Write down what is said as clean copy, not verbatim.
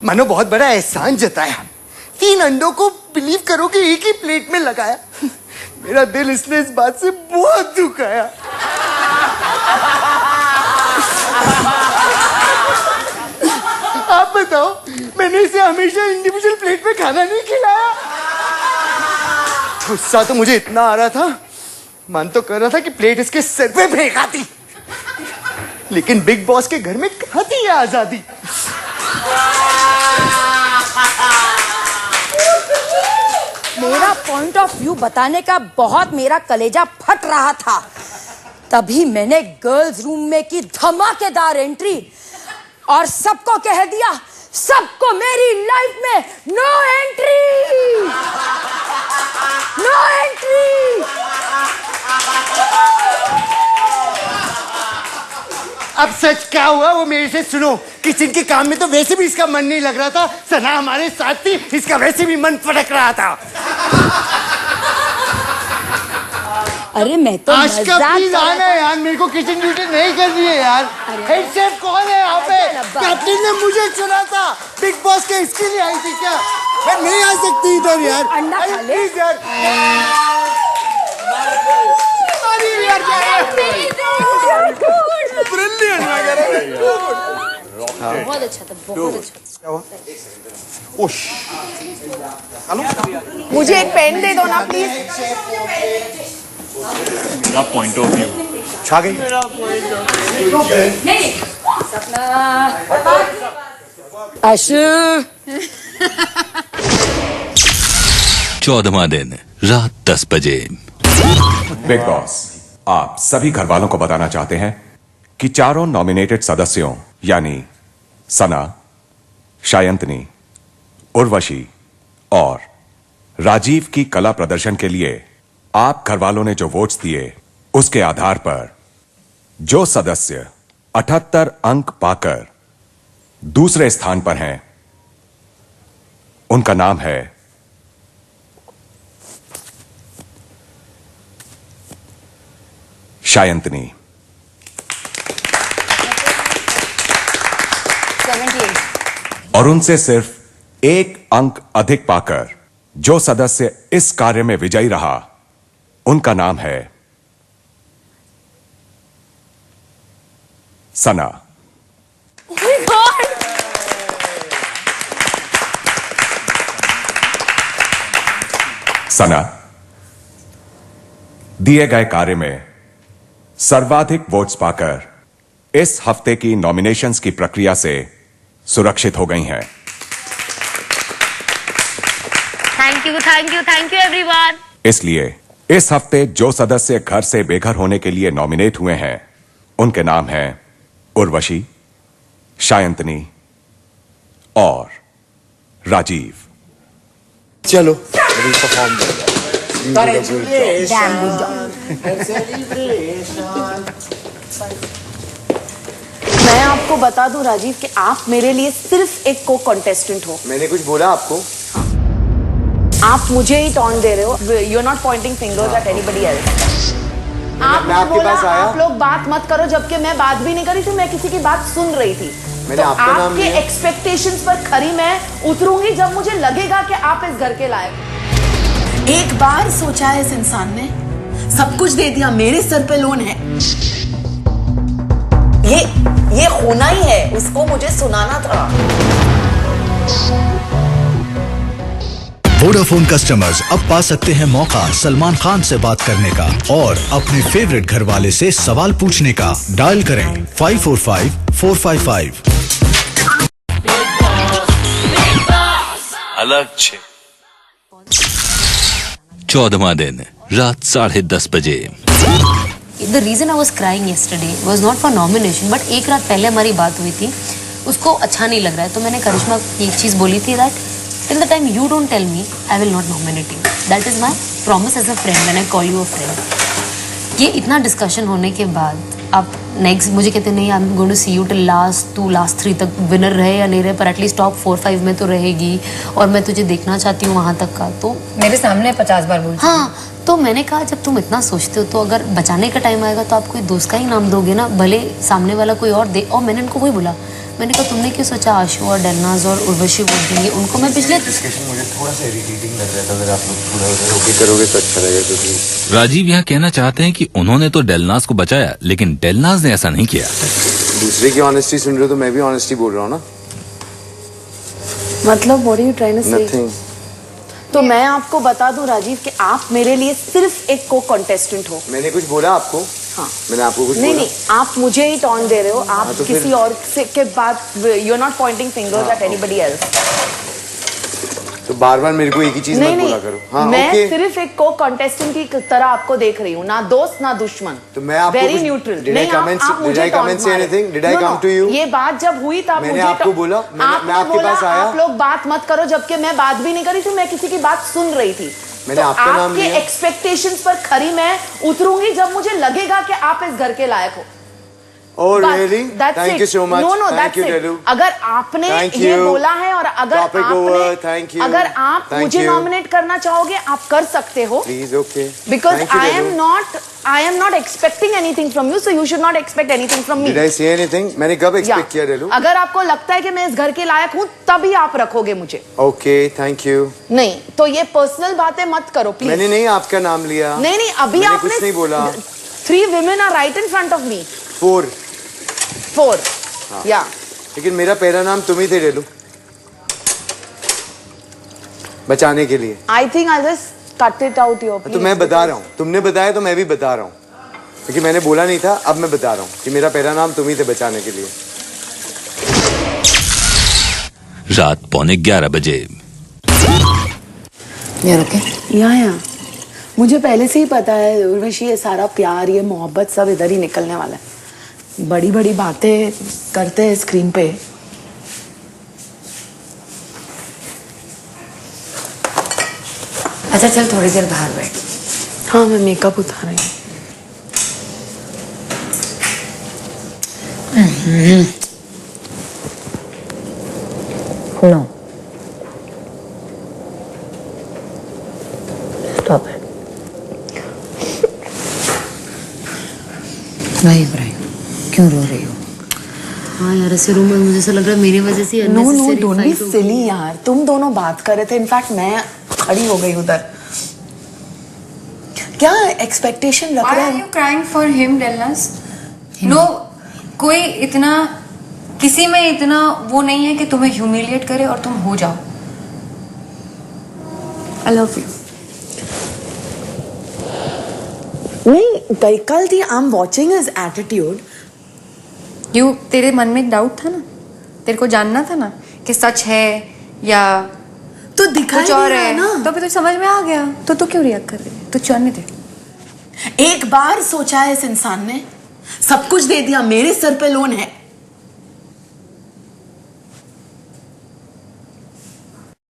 मानो बहुत बड़ा एहसान जताया। 3 अंडों को बिलीव करो कि एक ही प्लेट में लगाया। मेरा दिल इसने इस बात से बहुत दुखाया। आप बताओ, मैंने इसे हमेशा इंडिविजुअल प्लेट में खाना नहीं खिलाया। गुस्सा तो मुझे इतना आ रहा था, मन तो कर रहा था कि प्लेट इसके सिर पे फेंका दी, लेकिन बिग बॉस के घर में कहाँ थी ये आजादी। मेरा पॉइंट ऑफ व्यू बताने का बहुत मेरा कलेजा फट रहा था, तभी मैंने गर्ल्स रूम में की धमाकेदार एंट्री और सबको कह दिया, सबको मेरी लाइफ में नो एंट्री, नो एंट्री। अब सच क्या हुआ वो मेरे से सुनो। किचन के काम में तो वैसे भी इसका मन नहीं लग रहा था, सना हमारे साथ थी, इसका वैसे भी मन फटक रहा था। अरे मैं तो आज का प्लीज आना है यार, मेरे को किचन ड्यूटी नहीं करनी है यार। हेड शेफ कौन है यहाँ पे? कैप्टन ने मुझे चुना था, बिग बॉस के इसके लिए आई थी क्या? मैं नहीं आ सकती इधर यार। अंडा खा ले यार। बहुत अच्छा था, बहुत अच्छा। मुझे एक पेन दे दो ना प्लीज। मेरा पॉइंट ऑफ व्यू छा गई। आशु 14वां दिन रात 10 बजे। बिग बॉस आप सभी घर वालों को बताना चाहते हैं कि चारों नॉमिनेटेड सदस्यों यानी सना, शायंतनी, उर्वशी और राजीव की कला प्रदर्शन के लिए आप घर वालों ने जो वोट्स दिए उसके आधार पर जो सदस्य 78 अंक पाकर दूसरे स्थान पर हैं, उनका नाम है शायंतनी। 78। और उनसे सिर्फ 1 अंक अधिक पाकर जो सदस्य इस कार्य में विजयी रहा, उनका नाम है सना। सना, दिए गए कार्य में सर्वाधिक वोट्स पाकर इस हफ्ते की नॉमिनेशंस की प्रक्रिया से सुरक्षित हो गई हैं। Thank you, thank you, thank you everyone. इसलिए इस हफ्ते जो सदस्य घर से बेघर होने के लिए नॉमिनेट हुए हैं, उनके नाम हैं उर्वशी, शायंतनी और राजीव। चलो मैं आपको बता दूं राजीव कि आप मेरे लिए सिर्फ एक को कॉन्टेस्टेंट हो। मैंने कुछ बोला आपको? आप मुझे ही टॉन्ट दे रहे हो। You are not pointing fingers at anybody else. आपने बोला आप लोग बात मत करो, जबकि मैं बात भी नहीं करी थी, मैं किसी की बात सुन रही थी। मैंने तो आपका नाम आपके एक्सपेक्टेशंस पर खरी मैं उतरूंगी जब मुझे लगेगा कि आप इस घर के लायक। एक बार सोचा है इस इंसान ने, सब कुछ दे दिया, मेरे सर पे लोन है। ये होना ही है, उसको मुझे सुनाना था। वोडाफोन कस्टमर्स अब पा सकते हैं मौका सलमान खान से बात करने का और अपने फेवरेट घर वाले से सवाल पूछने का। डायल करें 545455। अलग 14वां दिन रात 10:30 बजे। The reason I was crying yesterday was not for nomination, but एक रात पहले हमारी बात हुई थी, उसको अच्छा नहीं लग रहा है, तो मैंने करिश्मा की एक चीज़ बोली थी that till the time you don't tell me, I will not nominate you. That is my promise as a friend when I call you a friend. ये इतना डिस्कशन होने के बाद आप नेक्स्ट मुझे कहते नहीं, I am going to see you till last 2 last 3 तक, विनर रहे या नहीं रहे पर एटलीस्ट टॉप 4-5 में तो रहेगी और मैं तुझे देखना चाहती हूँ वहाँ तक का। तो मेरे सामने 50 बार बोल। हाँ, तो मैंने कहा जब तुम इतना सोचते हो तो अगर बचाने का टाइम आएगा तो आप कोई दोस्त का ही नाम दोगे ना, भले सामने वाला कोई और दे। और मैंने उनको वही बोला, मैंने कहा तुमने क्यों सोचा आशु और डेलनाज और उर्वशी वोट देंगे उनको। मैं पिछले डिस्कशन मुझे थोड़ा सा इरिटेटिंग लग रहा था, अगर आप लोग थोड़ा उधर ओके करोगे तो अच्छा लगेगा। क्योंकि राजीव यहाँ कहना चाहते हैं कि उन्होंने तो डेलनाज को बचाया, लेकिन डेलनाज ने ऐसा नहीं किया। दूसरे की ऑनेस्टी सुन रहे हो तो मैं भी ऑनेस्टी बोल रहा हूँ ना। मतलब what are you trying to say? Nothing. तो मैं आपको बता दूं राजीव कि आप मेरे लिए सिर्फ एक को कॉन्टेस्टेंट हो। मैंने कुछ बोला आपको? हाँ। मैंने आपको कुछ नहीं बोला? नहीं, आप मुझे ही टॉन दे रहे हो। आप तो किसी और से के बाद you are not pointing fingers at anybody else. तो बार बार मेरे को एक ही चीज मत बोला करो। हाँ, मैं okay. सिर्फ एक को कॉन्टेस्टेंट की तरह आपको देख रही हूँ, ना दोस्त ना दुश्मन। तो मैं आपको वेरी कुछ- neutral. Did I come and say anything? Did I come to you? ये बात जब हुई तब मैंने मुझे आपको बोला, मैं आपके बोला, पास आया। आप लोग बात मत करो, जबकि मैं बात भी नहीं करी थी, मैं किसी की बात सुन रही थी। मैंने तो आपका नाम आपके लिया। एक्सपेक्टेशंस पर खरी मैं उतरूंगी जब मुझे लगेगा कि आप इस घर के लायक हो। Oh really? Thank you so much. No, Thank that's you, it. Delu. अगर आपने Thank ये you. बोला है और अगर Topic over. Thank you. अगर आप Thank मुझे you. नॉमिनेट करना चाहोगे आप कर सकते हो। Please, okay. Because Thank you, I am not expecting anything from you, so you should not expect anything from me. Did I say anything? मैंने कब expect किया डेलू? अगर आपको लगता है कि मैं इस घर के लायक हूँ तभी आप रखोगे मुझे। Okay, thank you. नहीं तो ये पर्सनल बातें मत करो प्लीज। मैंने नहीं आपका नाम लिया। नहीं अभी मैंने आपने कुछ नहीं बोला। 3 women are right in front of me. 4 या लेकिन मेरा पहला नाम तुम ही थे डेलू, बचाने के लिए। I think I'll just cut it out here. तो मैं बता रहा हूँ, तुमने बताया तो मैं भी बता रहा हूँ, क्योंकि मैंने बोला नहीं था, अब मैं बता रहा हूँ कि मेरा पहला नाम तुम ही थे बचाने के लिए। रात 11:15 बजे। या मुझे पहले से ही पता है उर्वशी, ये सारा प्यार ये मोहब्बत सब इधर ही निकलने वाला है। बड़ी बड़ी बातें करते हैं स्क्रीन पे। अच्छा चल थोड़ी देर बाहर बैठ। हाँ मैं मेकअप उतार रही हूँ। No stop it. नहीं इब्राहिम, क्यों रो रही हो? हाँ यार ऐसे रूम में मुझे ऐसा लग रहा है मेरी वजह से no unnecessary don't be fight हो गई। सिली यार, तुम दोनों बात कर रहे थे, इनफैक्ट मैं खड़ी हो गई उधर। क्या एक्सपेक्टेशन रख Why रहे are हैं? you crying for him, Delnas? No, कोई इतना किसी में इतना वो नहीं है कि तुम्हें ह्यूमिलिएट करे और तुम हो जाओ। I love you. नहीं कई कल थी, I am watching his attitude. तेरे मन में एक डाउट था ना, तेरे को जानना था ना कि सच है या तो दिखाई कुछ और दे रहा है ना। तो फिर तो समझ में आ गया, तो तू क्यों रिएक्ट कर रही है? तू चलने दे। एक बार सोचा है इस इंसान ने, सब कुछ दे दिया, मेरे सर पे लोन है।